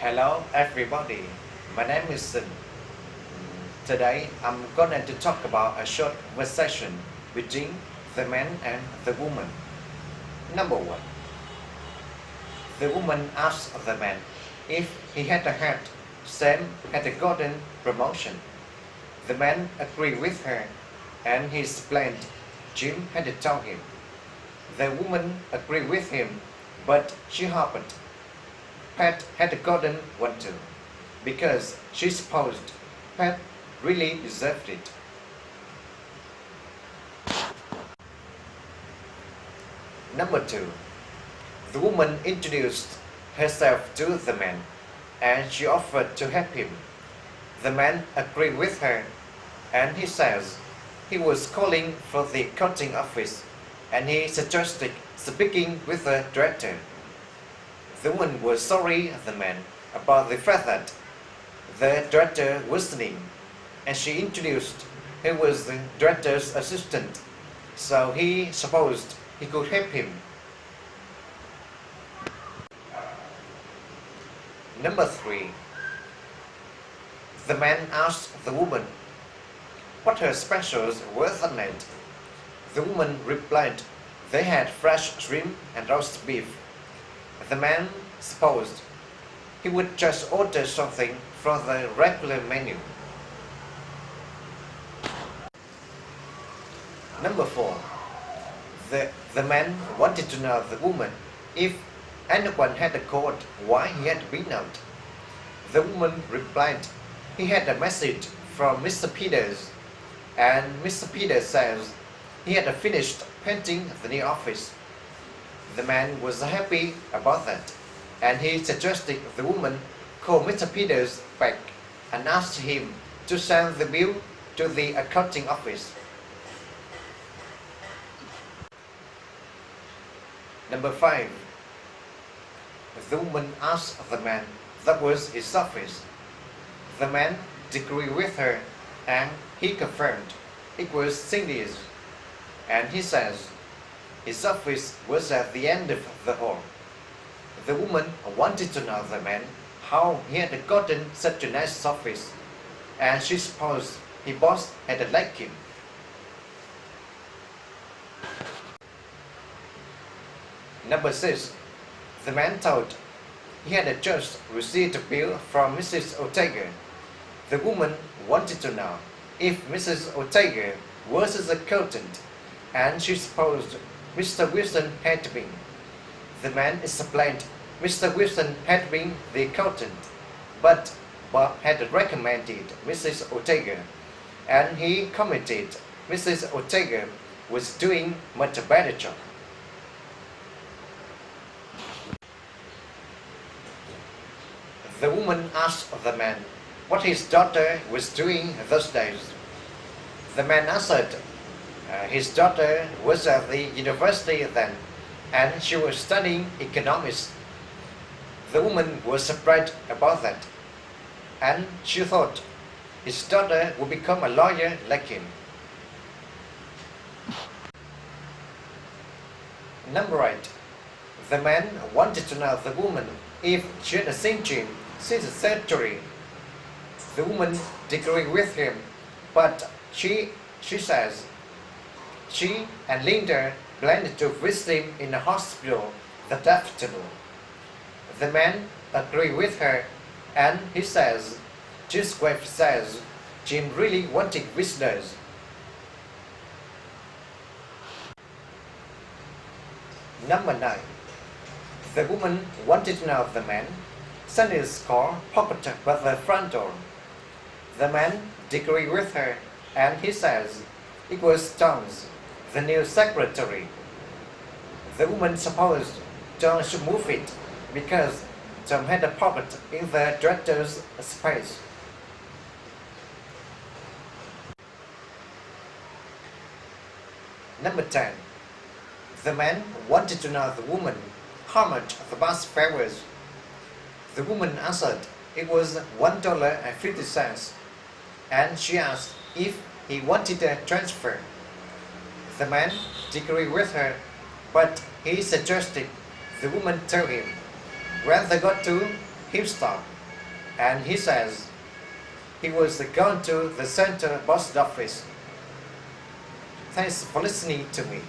Hello everybody, my name is Sinh. Today I'm going to talk about a short conversation between the man and the woman. Number 1. The woman asked the man if he had had Sam had gotten promotion. The man agreed with her and he explained Jim had told him. The woman agreed with him, but she hoped Pat had gotten one too, because she supposed Pat really deserved it. Number 2. The woman introduced herself to the man, and she offered to help him. The man agreed with her, and he says he was calling for the accounting office, and he suggested speaking with the director. The woman was sorry the man about the fact that the director was listening, and she introduced he was the director's assistant, so he supposed he could help him. Number 3. The man asked the woman what her specials were that night. The woman replied they had fresh shrimp and roast beef. The man supposed he would just order something from the regular menu. Number 4. The man wanted to know the woman if anyone had called why he had been out. The woman replied he had a message from Mr. Peters, and Mr. Peters says he had finished painting the new office. The man was happy about that, and he suggested the woman call Mr. Peters back and asked him to send the bill to the accounting office. Number 5. The woman asked the man that was his office. The man agreed with her, and he confirmed it was Cindy's, and he says his office was at the end of the hall. The woman wanted to know the man how he had gotten such a nice office, and she supposed his boss had liked him. Number 6. The man told he had just received a bill from Mrs. Ortega. The woman wanted to know if Mrs. Ortega was his accountant, and she supposed Mr. Wilson had been. The man explained Mr. Wilson had been the accountant, but Bob had recommended Mrs. Ortega, and he commented Mrs. Ortega was doing much better job. The woman asked the man what his daughter was doing those days. The man answered his daughter was at the university then, and she was studying economics. The woman was surprised about that, and she thought his daughter would become a lawyer like him. Number 8. The man wanted to know the woman if she had seen Jim since the surgery. The woman agreed with him, but she says she and Linda planned to visit him in the hospital that afternoon. The man agreed with her, and he says Jim's wife says Jim really wanted visitors. Number 9. The woman wanted to know the man sent his car parked by the front door. The man agreed with her, and he says it was John's, the new secretary. The woman supposed John should move it because John had a pocket in the director's space. Number 10. The man wanted to know the woman how much the bus fare was. The woman answered it was $1.50, and she asked if he wanted a transfer. The man agreed with her, but he suggested the woman tell him when they got to he stopped and he says he was going to the center post office. Thanks for listening to me.